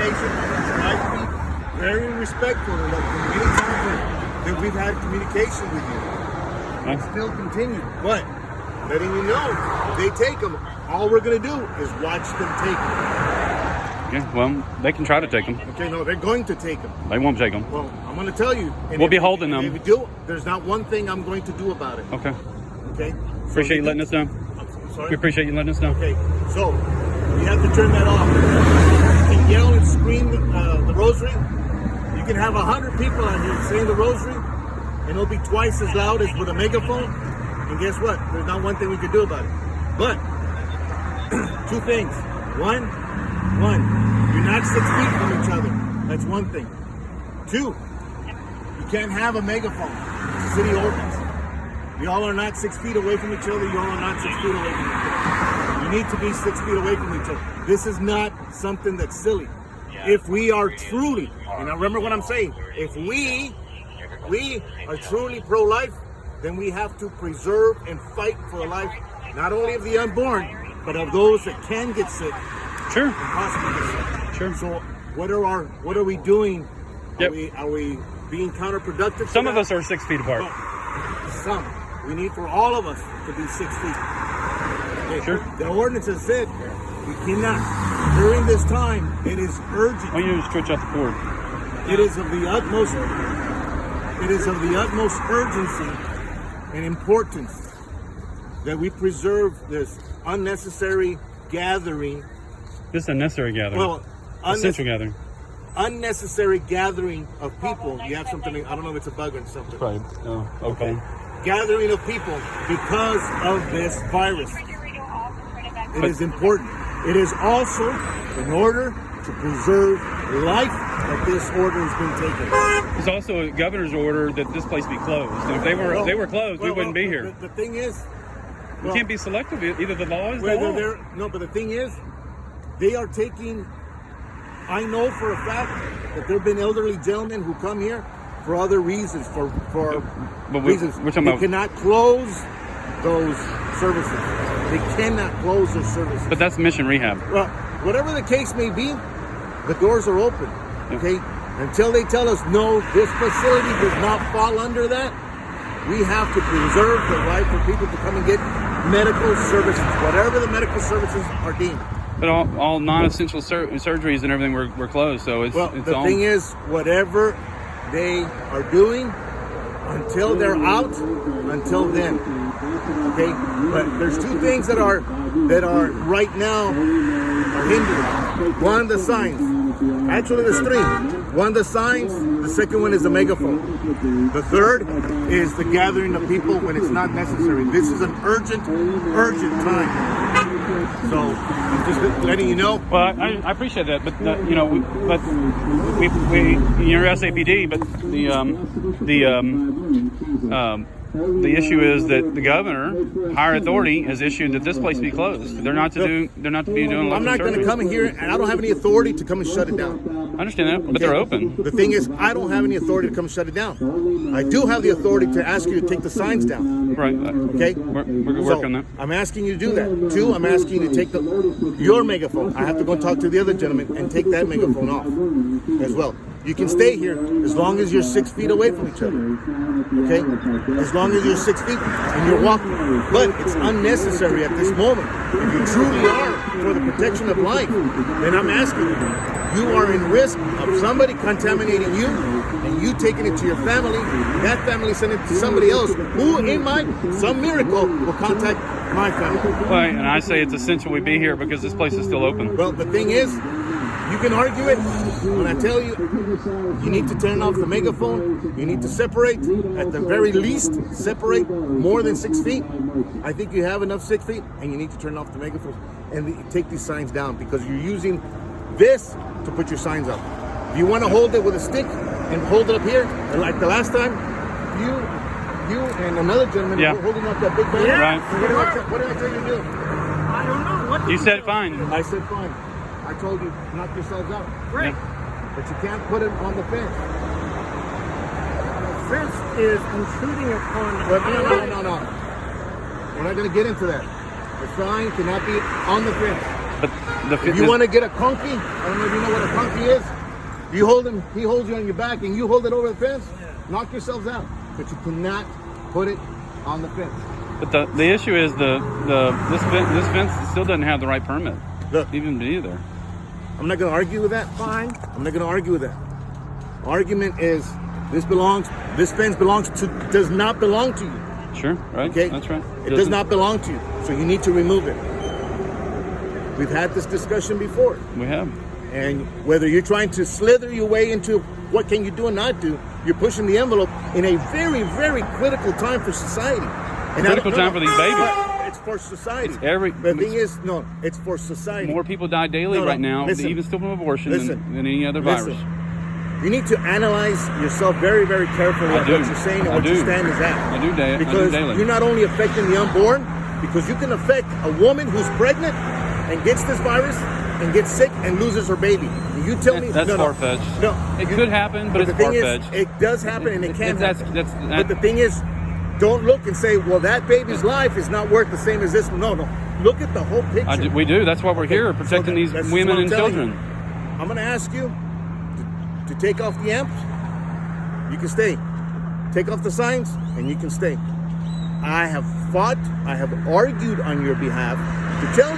communication. Try to be very respectful of the many times that we've had communication with you. And still continue. But letting you know, if they take them, all we're going to do is watch them take them. Yeah, well, they can try to take them. Okay, no, they're going to take them. They won't take them. Well, I'm going to tell you. We'll be holding them. If we do, there's not one thing I'm going to do about it. Okay. Okay? Appreciate you letting us know. I'm sorry? We appreciate you letting us know. Okay, so you have to turn that off. You can yell and scream the rosary. You can have 100 people out here saying the rosary, and it'll be twice as loud as with a megaphone. And guess what? There's not one thing we can do about it. But two things. One, you're not 6 feet from each other. That's one thing. Two, you can't have a megaphone. It's a city ordinance. Y'all are not 6 feet away from each other. Y'all are not 6 feet away from each other. You need to be 6 feet away from each other. This is not something that's silly. If we are truly, and I remember what I'm saying, if we are truly pro-life, then we have to preserve and fight for the life, not only of the unborn, but of those that can get sick. Sure. And possibly get sick. Sure. So what are we doing? Yep. Are we being counterproductive? Some of us are 6 feet apart. Some. We need for all of us to be 6 feet. Okay. Sure. The ordinance has said we cannot. During this time, it is urgent. Why don't you just stretch out the cord? It is of the utmost. It is of the utmost urgency and importance that we preserve this unnecessary gathering. This is a necessary gathering. Well, essential gathering. Unnecessary gathering of people. You have something. I don't know if it's a bug or something. Right. Oh, okay. Gathering of people because of this virus. It is important. It is also in order to preserve life that this order has been taken. There's also a governor's order that this place be closed. And if they were closed, we wouldn't be here. The thing is, We can't be selective. Either the law is the whether law. they're no, but the thing is, they are taking. I know for a fact that there have been elderly gentlemen who come here for other reasons, for reasons. We're talking they about, cannot close those services. They cannot close those services. but that's mission rehab. Well, whatever the case may be, the doors are open. Okay, until they tell us no, this facility does not fall under that. We have to preserve the right for people to come and get medical services, whatever the medical services are deemed. But all non-essential surgeries and everything were closed. So it's The all. thing is, whatever they are doing, until they're out, until then. Okay, but there's two things that are right now are hindering. One, the signs. Actually, there's three. One, the signs. The second one is the megaphone. The third is the gathering of people when it's not necessary. This is an urgent time. So I'm just letting you know. Well, I appreciate that, but you're SAPD, but the issue is that the governor, higher authority, has issued that this place be closed. They're not to be doing. I'm not going to come in here, and I don't have any authority to come and shut it down. I understand that, but they're open. The thing is, I don't have any authority to come and shut it down. I do have the authority to ask you to take the signs down. Right. Okay. We're going to work on that. I'm asking you to do that. Two, I'm asking you to take your megaphone. I have to go and talk to the other gentleman and take that megaphone off as well. You can stay here as long as you're 6 feet away from each other. Okay? As long as you're 6 feet and you're walking. But it's unnecessary at this moment. If you truly are for the protection of life, then I'm asking you, you are in risk of somebody contaminating you and you taking it to your family, that family sending it to somebody else who, in some miracle, will contact my family. Right, and I say it's essential we be here because this place is still open. Well, the thing is, you can argue it. When I tell you, you need to turn off the megaphone. You need to separate. At the very least, separate more than 6 feet. I think you have enough 6 feet, and you need to turn off the megaphone and take these signs down because you're using this to put your signs up. If you want to hold it with a stick and hold it up here, and like the last time, you and another gentleman were holding up that big banner. Yeah. Right. What did I tell you to do? I don't know. What You said fine. I said fine. I told you, knock yourselves out. Right. Yeah. But you can't put it on the fence. The fence is intruding upon. No. We're not going to get into that. The sign cannot be on the fence. But If you want to get a conky, I don't know if you know what a conky is. You hold him, he holds you on your back, and you hold it over the fence. Knock yourselves out, but you cannot put it on the fence. But the issue is this fence still doesn't have the right permit. Look, Even to be there. I'm not going to argue with that. Fine. I'm not going to argue with that. Argument is this fence does not belong to you. Sure, right? Okay, That's right. It does not belong to you, so you need to remove it. We've had this discussion before, We have. and whether you're trying to slither your way into what can you do and not do, you're pushing the envelope in a very, very critical time for society. And Critical time for these babies. But it's for society. The thing is, no, it's for society. More people die daily right now, even still from abortion, than any other virus. You need to analyze yourself very, very carefully what you're saying and what your stand is at. I do daily. Because you're not only affecting the unborn, because you can affect a woman who's pregnant and gets this virus and gets sick and loses her baby. And you tell me that's far-fetched. No, it could happen, but it's far-fetched. It does happen, and it can happen. But the thing is, don't look and say, well, that baby's life is not worth the same as this one. No. Look at the whole picture. We do. That's why we're here, protecting these women and children. I'm going to ask you to take off the amps. You can stay. Take off the signs, and you can stay. I have fought, I have argued on your behalf to tell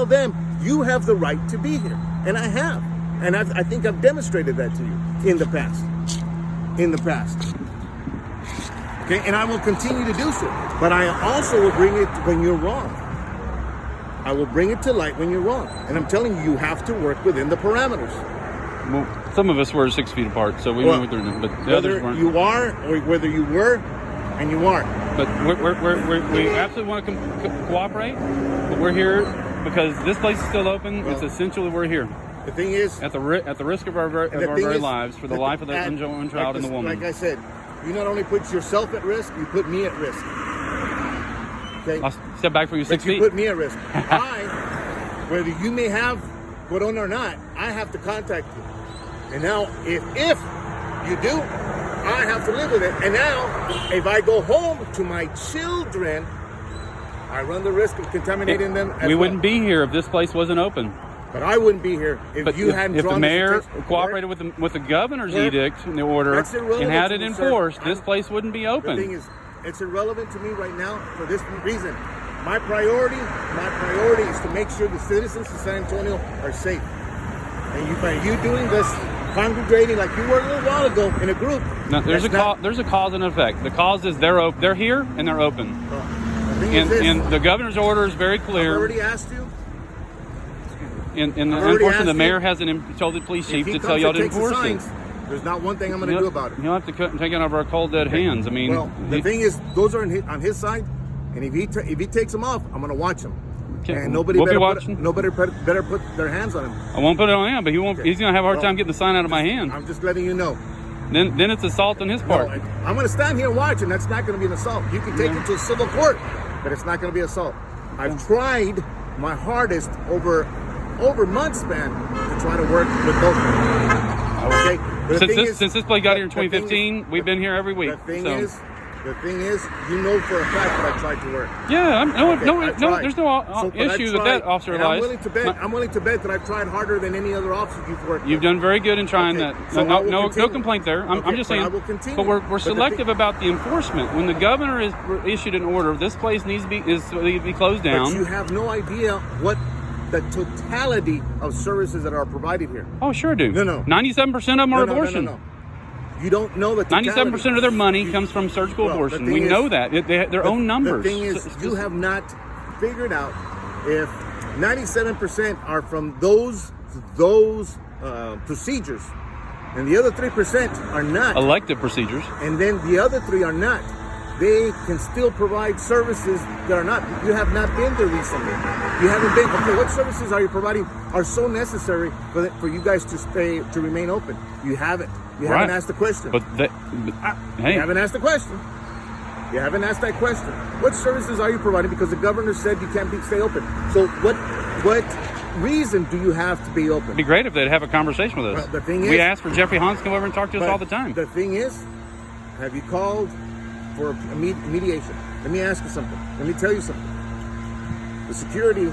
them you have the right to be here. And I have. And I think I've demonstrated that to you in the past. Okay, and I will continue to do so. But I also will bring it when you're wrong. I will bring it to light when you're wrong. And I'm telling you, you have to work within the parameters. Well, some of us were 6 feet apart, so we know what they're doing, but the others weren't. You are, or whether you were, and you aren't. But we absolutely want to cooperate, but we're here because this place is still open. It's essential that we're here. The thing is, at the risk of our very lives, for the life of the unborn child and the woman. Like I said, you not only put yourself at risk, you put me at risk. Okay? I'll step back for you 6 feet. You put me at risk. Whether you may have corona or not, I have to contact you. And now, if you do, I have to live with it. And now, if I go home to my children, I run the risk of contaminating them as we wouldn't be here if this place wasn't open. But I wouldn't be here if you hadn't. If the mayor cooperated with the governor's edict and the order and had it enforced, this place wouldn't be open. The thing is, it's irrelevant to me right now for this reason. My priority is to make sure the citizens of San Antonio are safe. And by you doing this, congregating like you were a little while ago in a group. Now, there's a cause and effect. The cause is they're here and they're open. And the governor's order is very clear. I've already asked you. And unfortunately, the mayor hasn't told the police chief to tell y'all to enforce it. There's not one thing I'm going to do about it. He'll have to take it out of our cold dead hands. I mean, well, the thing is, those are on his side, and if he takes them off, I'm going to watch him. Okay. And nobody better put their hands on him. I won't put it on him, but he won't. Okay. He's going to have a hard time getting the sign out of my hand. I'm just letting you know. Then it's assault on his part. No, I'm going to stand here and watch, and that's not going to be an assault. You can take it to a civil court, but it's not going to be assault. I've tried my hardest over months span to try to work with both of them. Okay? Since this place got here in 2015, we've been here every week. The thing is, you know for a fact that I tried to work. Yeah, there's no issue with that, Officer Elias. I'm willing to bet that I've tried harder than any other officer you've worked with. You've done very good in trying that. So no complaint there. I'm just saying. I will continue. But we're selective about the enforcement. When the governor has issued an order, this place needs to be closed down. But you have no idea what the totality of services that are provided here. Oh, sure do. No. 97% of them are abortion. No. You don't know the totality. 97% of their money comes from surgical abortion. We know that. They have their own numbers. The thing is, you have not figured out if 97% are from those procedures, and the other 3% are not. Elective procedures. And then the other 3 are not. They can still provide services that are not. You have not been there recently. You haven't been. Okay, what services are you providing are so necessary for you guys to remain open? You haven't. You haven't asked the question. Hey. You haven't asked the question. You haven't asked that question. What services are you providing? Because the governor said you can't stay open. So what reason do you have to be open? It'd be great if they'd have a conversation with us. Well, the thing is, we ask for Jeffrey Hans to come over and talk to us all the time. The thing is, have you called for a mediation? Let me ask you something. Let me tell you something. the security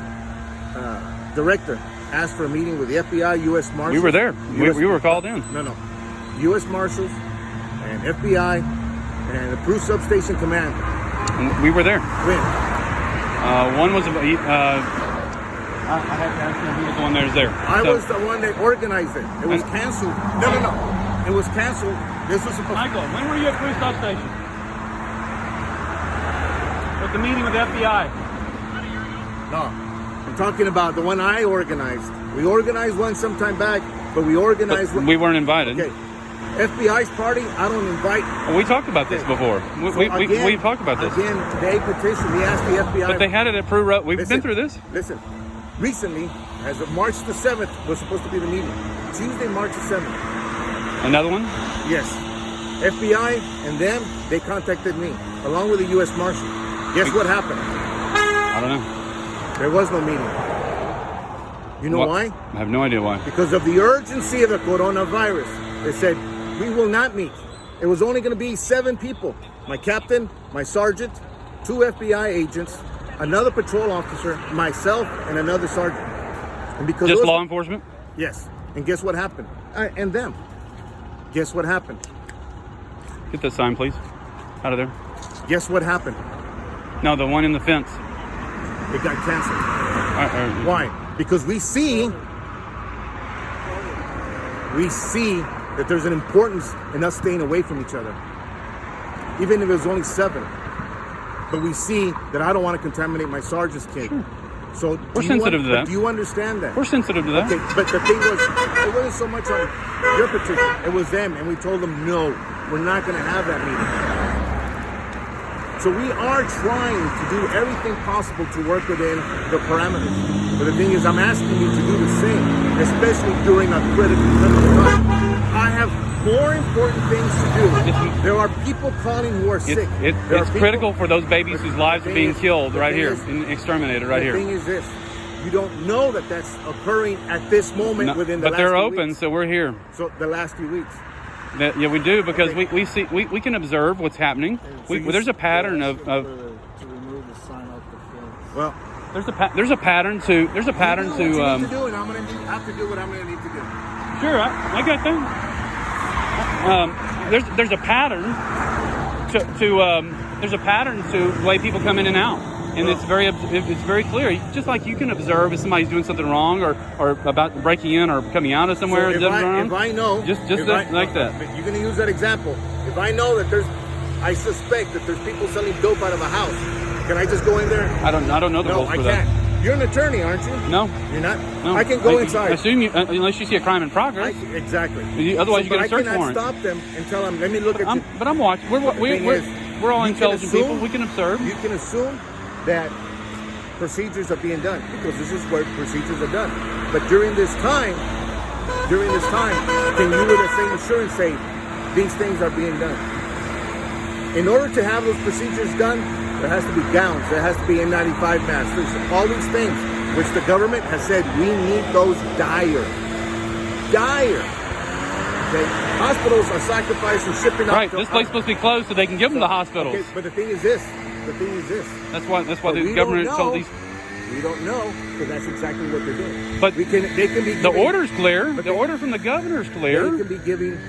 director asked for a meeting with the FBI, U.S. Marshals. We were there. We were called in. No. U.S. Marshals and FBI and the Prue Substation Command. And we were there. When? One was I have to ask you who was the one that was there. I was the one that organized it. It was canceled. No. It was canceled. This was supposed. Michael, when were you at Prue Substation? With the meeting with the FBI. No, I'm talking about the one I organized. We organized one sometime back, but we organized one. We weren't invited. Okay. FBI's party, I don't invite. Well, we talked about this before. We talked about this. Again, they petitioned. We asked the FBI. But they had it at Prue Road. We've been through this. Listen, recently, as of March the 7th, was supposed to be the meeting. Tuesday, March the 7th. Another one? Yes. FBI and them, they contacted me, along with the U.S. Marshal. Guess what happened? I don't know. There was no meeting. You know why? I have no idea why. Because of the urgency of the coronavirus. They said, we will not meet. It was only going to be 7 people. My captain, my sergeant, 2 FBI agents, another patrol officer, myself, and another sergeant. And because just law enforcement? Yes. And guess what happened? And them. Guess what happened? Get that sign, please. Out of there. Guess what happened? No, the one in the fence. It got canceled. Why? Because we see that there's an importance in us staying away from each other. Even if it was only 7. But we see that I don't want to contaminate my sergeant's kid. Sure. So we're sensitive to that. Do you understand that? We're sensitive to that. Okay, but the thing was, it wasn't so much on your petition. It was them, and we told them, no, we're not going to have that meeting. So we are trying to do everything possible to work within the parameters. But the thing is, I'm asking you to do the same, especially during a critical time. I have more important things to do. There are people calling who are sick. It's critical for those babies whose lives are being killed right here, exterminated right here. The thing is this. You don't know that that's occurring at this moment within the last few weeks. But they're open, so we're here. So the last few weeks. Yeah, we do, because we see we can observe what's happening. There's a pattern of to remove the sign off the fence. Well, there's a pattern to you do what you need to do, and I'm going to have to do what I'm going to need to do. Sure, I got that. There's a pattern there's a pattern to the way people come in and out, and it's very clear. Just like you can observe if somebody's doing something wrong or about breaking in or coming out of somewhere. So if I know, like that. You're going to use that example. If I know that I suspect that there's people selling dope out of a house, can I just go in there? I don't know the rules for that. No, I can't. You're an attorney, aren't you? No. You're not? No. I can go inside. I assume unless you see a crime in progress. Exactly. Otherwise, you get a search warrant. I cannot stop them and tell them, let me look at you. But I'm watching. We're all intelligent people. We can observe. You can assume that procedures are being done because this is where procedures are done. But during this time, can you with the same assurance say these things are being done? In order to have those procedures done, there has to be gowns, there has to be N95 masks, there's all these things which the government has said we need those dire. Okay? Hospitals are sacrificing shipping up. Right, this place is supposed to be closed so they can give them the hospitals. Okay, but the thing is this. That's why the government told these. We don't know, because that's exactly what they're doing. But they can be giving, the order's clear. The order from the governor's clear. They can be giving,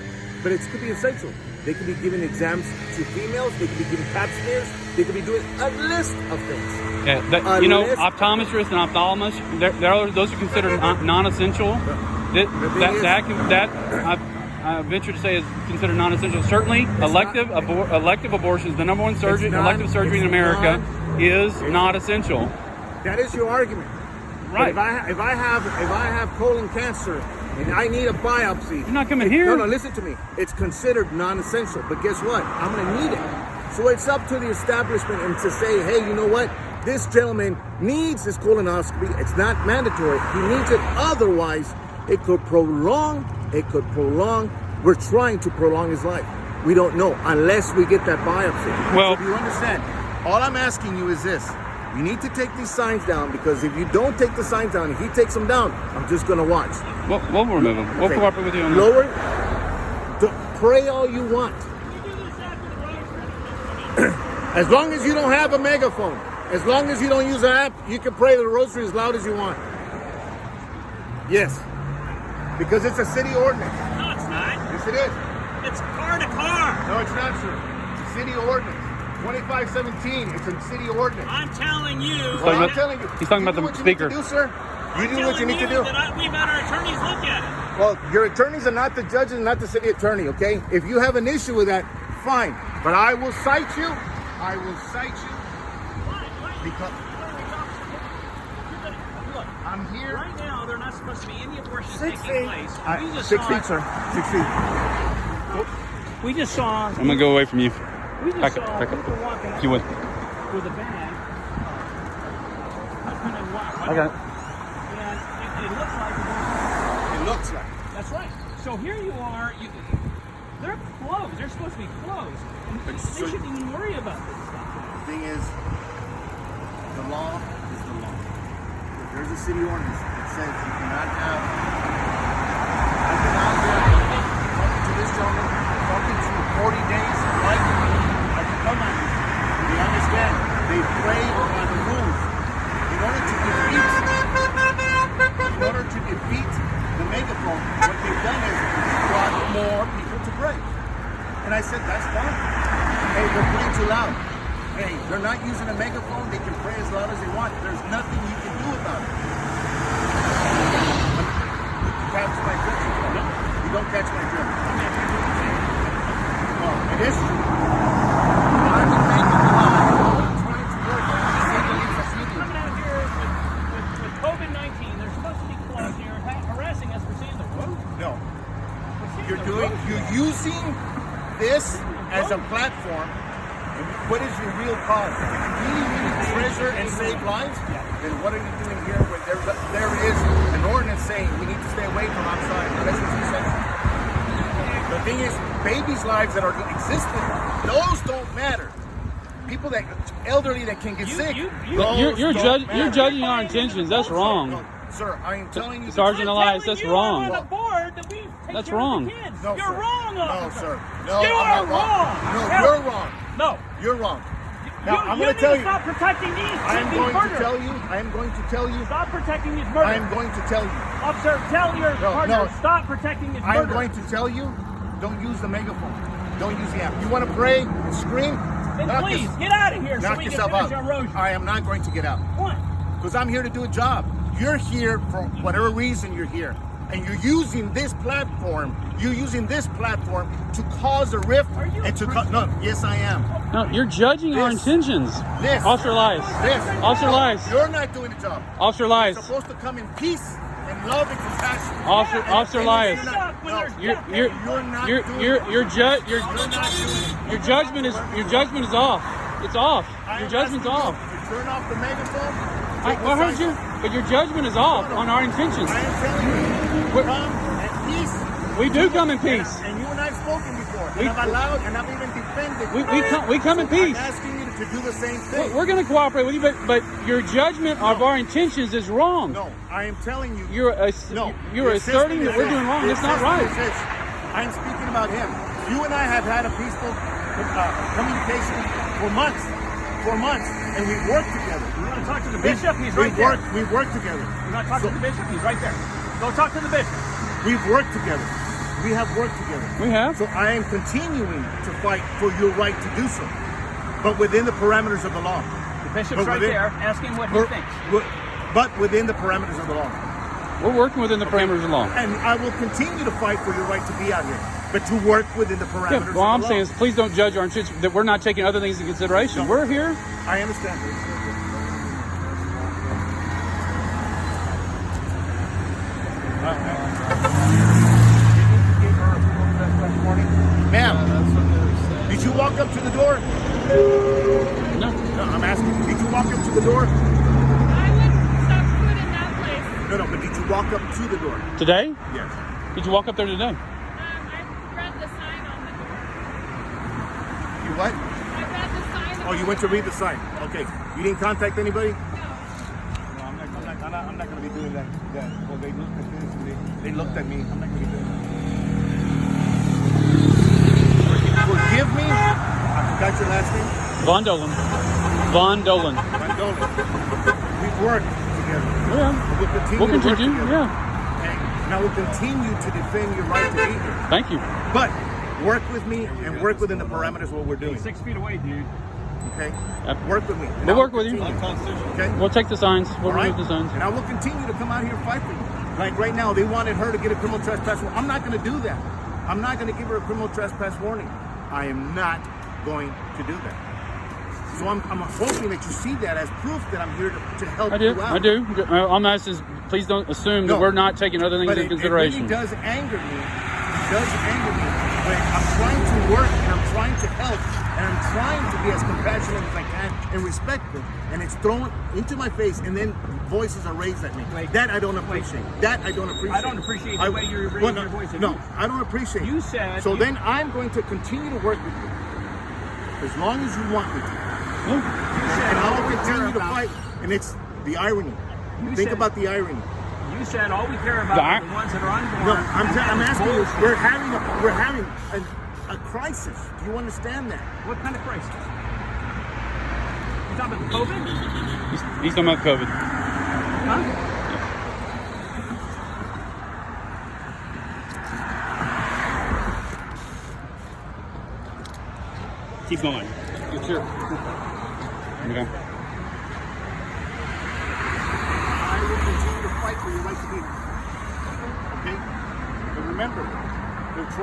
but it could be essential. They could be giving exams to females. They could be giving pap smears. They could be doing a list of things. Yeah, optometrists and ophthalmists, those are considered non-essential. I venture to say is considered non-essential. Certainly, elective abortions, the number one elective surgery in America, is not essential. That is your argument. Right. But if I have colon cancer and I need a biopsy, you're not coming here. No, listen to me. It's considered non-essential. But guess what? I'm going to need it. So it's up to the establishment and to say, hey, you know what? This gentleman needs his colonoscopy. It's not mandatory. He needs it. Otherwise, it could prolong. We're trying to prolong his life. We don't know unless we get that biopsy. Well, so do you understand? All I'm asking you is this. You need to take these signs down, because if you don't take the signs down, if he takes them down, I'm just going to watch. We'll remove them. We'll cooperate with you on that. Lower. Pray all you want. As long as you don't have a megaphone As long as you don't use an app, you can pray the rosary as loud as you want. Yes. Because it's a city ordinance. No, it's not. Yes, it is. It's car to car. No, it's not, sir. It's a city ordinance. 2517. It's a city ordinance. I'm telling you. Well, I'm telling you. He's talking You about do the what you speaker. need to do, sir. You do what you need to do. We've had our attorneys look at it. Well, your attorneys are not the judges, not the city attorney, okay? If you have an issue with that, fine. But I will cite you. I will cite you. Because Look, I'm here. right now, there are not supposed to be any abortions 6 taking feet. place. 6 feet, sir. 6 feet. We just saw. I'm gonna go away from you. We just Back saw up, back up. people walking If you would. with a bag. I got it. And it looks like. It looks like. That's right. So here you are. They're closed. They're supposed to be closed. And But they so- shouldn't even worry about this stuff. The thing is, the law is the law. If there's a city ordinance that says you cannot have, I've been out there talking to this gentleman, talking to 40 days, right? I can come on you. They understand. They play by the rules. In order to defeat the megaphone, what they've done is brought more people to pray. And I said, that's fine. Hey, they're playing too loud. Hey, they're not using a megaphone. They can pray as loud as they want. There's nothing you can do about it. You catch my drift. You don't catch my drift. Well, it is true. I'm making the law. I'm trying to work on it. Coming out here with COVID-19, they're supposed to be closed here, harassing us for seeing the road. No. We're seeing the road. You're using this as a platform. And what is your real cause? If you really treasure and save lives, then what are you doing here where there is an ordinance saying we need to stay away from outside? That's what you said. The thing is, babies' lives that are existing, those don't matter. People that elderly that can get sick, those You're don't matter. judging our intentions. That's wrong. No, sir, I am telling you. Sergeant Elias, that's wrong. On the board that we take That's care of wrong. the kids. No, You're sir. wrong, No, officer. sir. No, You I'm are not wrong. No, Hell. you're wrong. No. You're wrong. Now, I'm you going to tell need you. to stop protecting these. I am going to tell you. I am going to tell you. Stop protecting these murderers. I am going to tell you. Officer, tell your partner, no. stop protecting these I am murderers. going to tell you. Don't use the megaphone. Don't use the app. You want to pray and scream? Then knock please, your- get out of here so knock we can yourself finish out. our road. I am not going to get out What? because I'm here to do a job. You're here for whatever reason you're here, and you're using this platform. You're using this platform to cause a rift Are you and a to Christian? no. Yes, I am. No, you're judging our This. intentions. This. Officer Elias. This. Officer Elias. You're not doing the job. Officer Elias. You're supposed to come in peace and love and compassion. Officer And the Officer thing is, Elias. you're not- no, You're not you're not doing it. your You're not doing it. your judgment is off. It's off. I Your am judgment's asking you off. to turn off the megaphone. I heard you, but your judgment is off on our intentions. I am telling you, We're- come at peace. We do come in peace. And you and I have spoken before. We- And I've allowed and I've even defended. We come in peace. I'm asking you to do the same thing. We're going to cooperate with you, but your judgment of our intentions is wrong. No, I am telling you. You're No, you're the asserting system that is we're this. doing wrong. The That's not system right. is this. I'm speaking about him. You and I have had a peaceful communication for months. For months. And we've worked together. You want to talk to the bishop? He's right there. We've worked together. You want to talk to the bishop? He's right there. Go talk to the bishop. We've worked together. We have worked together. We have. So I am continuing to fight for your right to do so, but within the parameters of the law. The bishop's But right within- there. Ask him what he We're- thinks. But within the parameters of the law. We're working within the parameters of the law. And I will continue to fight for your right to be out here, but to work within the parameters Yeah, of the well, I'm law. saying is please don't judge our intentions, that we're not taking other things into consideration. No. We're here. I understand. Ma'am, did you walk up to the door? No. No, I'm asking. Did you walk up to the door? I would stop food in that place. No, but did you walk up to the door? Today? Yes. Did you walk up there today? I read the sign on the door. You what? I read the sign. Oh, you went to read the sign. Okay. You didn't contact anybody? No. No, I'm not going to be doing that. Well, they looked at this and they looked at me. I'm not going to be doing that. Forgive me. I forgot your last name. Von Dolan. Von Dolan. Van don't it? We've worked together. Yeah. We'll continue We'll to work continue. together. Yeah. And I will continue to defend your right to be here. Thank you. But work with me and work within the parameters of what we're doing. 6 feet away, dude. Okay? Yep. Work with me. And We'll I will work with you. continue. Okay? We'll take the signs. We'll All right? remove the signs. And I will continue to come out here and fight for you. Like right now, they wanted her to get a criminal trespass warning. I'm not going to do that. I'm not going to give her a criminal trespass warning. I am not going to do that. So I'm hoping that you see that as proof that I'm here to help I do. you out. I do. All I'm asking is please don't assume that No. we're not taking other things But into it consideration. really does anger me. It does anger me. But I'm trying to work and I'm trying to help and I'm trying to be as compassionate as I can and respectful. And it's thrown into my face and then voices are raised at me. Wait. That I don't appreciate. That I don't appreciate. I don't appreciate the way you're raising your voice at No, me. I don't appreciate You it. said So you- then I'm going to continue to work with you as long as you want me to. And I will continue to fight. And it's the irony. You Think said- about the irony. You said all we care about are the ones that are unborn. No, I'm asking you. We're having a crisis. Do you understand that? What kind of crisis? You talking about COVID? He's talking about COVID. Huh? Keep going. Sure. Okay. I will continue to fight for your right to be here. Okay? But remember, they're trying.